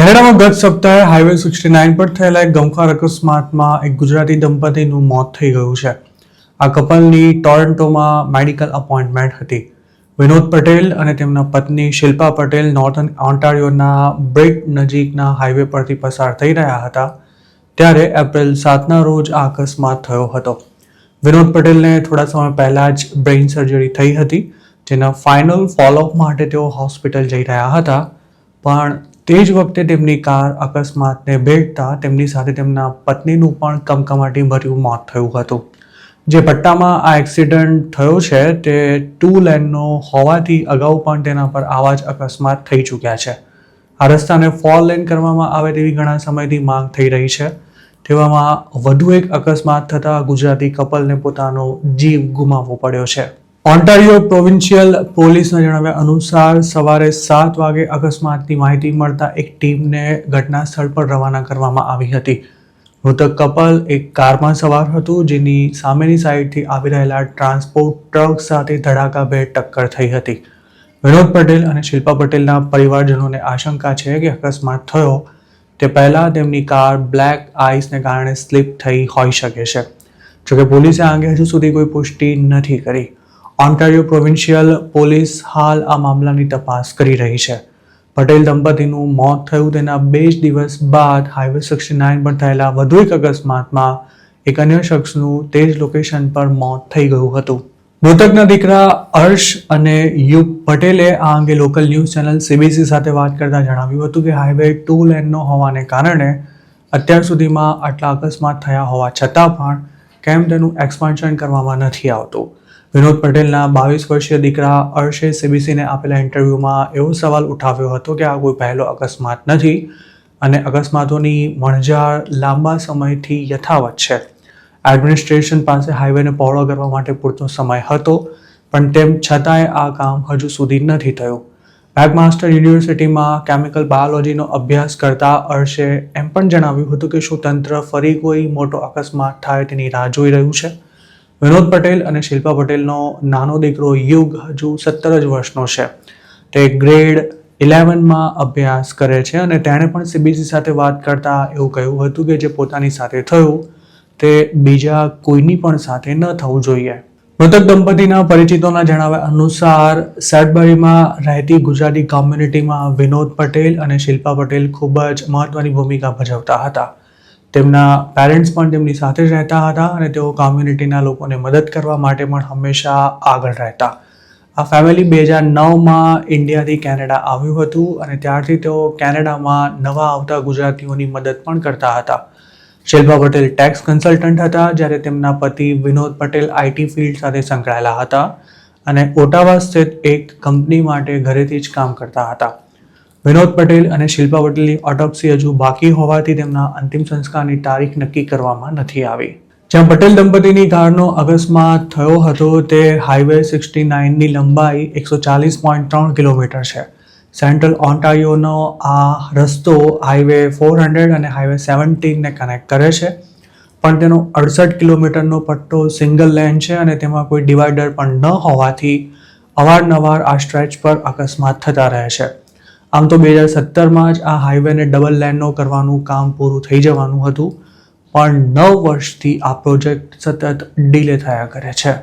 કનેડામાં ગત સપ્તાહે હાઈવે 69 પર થયેલા એક ગમખ્વાર અકસ્માતમાં એક ગુજરાતી દંપતીનું મોત થઈ ગયું છે. આ કપલની ટોરન્ટોમાં મેડિકલ અપોઇન્ટમેન્ટ હતી. વિનોદ પટેલ અને તેમના પત્ની શિલ્પા પટેલ નોર્થન ઓન્ટારિયોના બ્રિટ નજીકના હાઈવે પરથી પસાર થઈ રહ્યા હતા ત્યારે એપ્રિલ 7ના રોજ આ અકસ્માત થયો હતો. વિનોદ પટેલને થોડા સમય પહેલા જ બ્રેઇન સર્જરી થઈ હતી, જેના ફાઇનલ ફોલોઅપ માટે તેઓ હોસ્પિટલ જઈ રહ્યા હતા, પણ તે જ વખતે તેમની કાર અકસ્માતને ભેટતા તેમની સાથે તેમના પત્નીનું પણ કમકમાટી ભર્યું મોત થયું હતું. જે પટ્ટામાં આ એક્સિડન્ટ થયો છે તે 2 લેનનો હોવાથી અગાઉ પણ તેના પર આવા જ અકસ્માત થઈ ચૂક્યા છે. આ રસ્તાને 4 લેન કરવામાં આવે તેવી ઘણા સમયથી માંગ થઈ રહી છે. તેવામાં વધુ એક અકસ્માત થતાં ગુજરાતી કપલને પોતાનો જીવ ગુમાવવો પડ્યો છે. ઓન્ટારિયો પ્રોવિન્શિયલ પોલીસના જણાવ્યા અનુસાર સવારે 7 વાગે અકસ્માતની માહિતી મળતા એક ટીમને ઘટના સ્થળ પર રવાના કરવામાં આવી હતી. મૃતક કપલ એક કારમાં સવાર હતું, જેની સામેની સાઈડથી આવી રહેલા ટ્રાન્સપોર્ટ ટ્રક સાથે ધડાકાભેર ટક્કર થઈ હતી. વિનોદ પટેલ અને શિલ્પા પટેલના પરિવારજનોને આશંકા છે કે અકસ્માત થયો તે પહેલા તેમની કાર બ્લેક આઈસને કારણે સ્લીપ થઈ હોઈ શકે છે. જોકે પોલીસે આ અંગે હજુ સુધી કોઈ પુષ્ટિ નથી કરી. ઓન્ટારિયો પ્રોવિન્શિયલ પોલીસ હાલ આ મામલાની તપાસ કરી રહી છે. પટેલ દંપતીનું મોત થયું તેના 2 જ દિવસ બાદ હાઈવે 69 પર થયેલા વધુ એક અકસ્માતમાં એક અન્ય શખ્સનું તે જ લોકેશન પર મોત થઈ ગયું હતું. મૃતકના દીકરા હર્ષ અને યુગ પટેલે આ અંગે લોકલ ન્યૂઝ ચેનલ CBC સાથે વાત કરતા જણાવ્યું હતું કે હાઈવે 2 લેનનો હોવાને કારણે અત્યાર સુધીમાં આટલા અકસ્માત થયા હોવા છતાં પણ કેમ તેનું એક્સપાન્શન કરવામાં નથી આવતું. વિનોદ પટેલના 22 વર્ષીય દીકરા હર્ષે CBCને આપેલા ઇન્ટરવ્યૂમાં એવો સવાલ ઉઠાવ્યો હતો કે આ કોઈ પહેલો અકસ્માત નથી અને અકસ્માતોની વણઝાર લાંબા સમયથી યથાવત છે. એડમિનિસ્ટ્રેશન પાસે હાઈવેને પહોળો કરવા માટે પૂરતો સમય હતો, પણ તેમ છતાંય આ કામ હજુ સુધી નથી થયું. મેકમાસ્ટર યુનિવર્સિટીમાં કેમિકલ બાયોલોજીનો અભ્યાસ કરતા હર્ષે એમ પણ જણાવ્યું હતું કે શું તંત્ર ફરી કોઈ મોટો અકસ્માત થાય તેની રાહ જોઈ રહ્યું છે. વિનોદ પટેલ અને શિલ્પા પટેલનો નાનો દીકરો યુગ હજુ 17 જ વર્ષનો છે. તે ગ્રેડ 11માં અભ્યાસ કરે છે અને તેણે પણ CBC સાથે વાત કરતા એવું કહ્યું હતું કે જે પોતાની સાથે થયું તે બીજા કોઈની પણ સાથે ન થવું જોઈએ. મૃતક દંપતીના પરિચિતોના જણાવ્યા અનુસાર સેડબરીમાં રહેતી ગુજરાતી કોમ્યુનિટીમાં વિનોદ પટેલ અને શિલ્પા પટેલ ખૂબ જ મહત્વની ભૂમિકા ભજવતા હતા. તેમના પેરેન્ટ્સ પણ તેમની સાથે જ રહેતા હતા અને તેઓ કોમ્યુનિટીના લોકોને મદદ કરવા માટે પણ હંમેશા આગળ રહેતા. આ ફેમિલી 2009માં ઇન્ડિયાથી કેનેડા આવ્યું હતું અને ત્યારથી તેઓ કેનેડામાં નવા આવતા ગુજરાતીઓની મદદ પણ કરતા હતા. શિલ્પા પટેલ ટેક્સ કન્સલ્ટન્ટ હતા, જ્યારે તેમના પતિ વિનોદ પટેલ IT ફિલ્ડ સાથે સંકળાયેલા હતા અને ઓટાવા સ્થિત એક કંપની માટે ઘરેથી જ કામ કરતા હતા. વિનોદ પટેલ અને શિલ્પા પટેલની ઓટોપ્સી હજુ બાકી હોવાથી તેમના અંતિમ સંસ્કારની તારીખ નક્કી કરવામાં નથી આવી. જ્યાં પટેલ દંપતીની કારનો અકસ્માત થયો હતો તે હાઈવે 69ની લંબાઈ 140.3 કિલોમીટર છે. સેન્ટ્રલ ઓન્ટારિયોનો આ રસ્તો હાઈવે 400 અને હાઈવે 17ને કનેક્ટ કરે છે, પણ તેનો 68 કિલોમીટરનો પટ્ટો સિંગલ લેન છે અને તેમાં કોઈ ડિવાઈડર પણ ન હોવાથી અવારનવાર આ સ્ટ્રેચ પર અકસ્માત થતા રહે છે. આમ તો 2017માં જ આ હાઈવેને ડબલ લેનનો કરવાનું કામ પૂરું થઈ જવાનું હતું, પણ 9 વર્ષથી આ પ્રોજેક્ટ સતત ડીલે થયા કરે છે.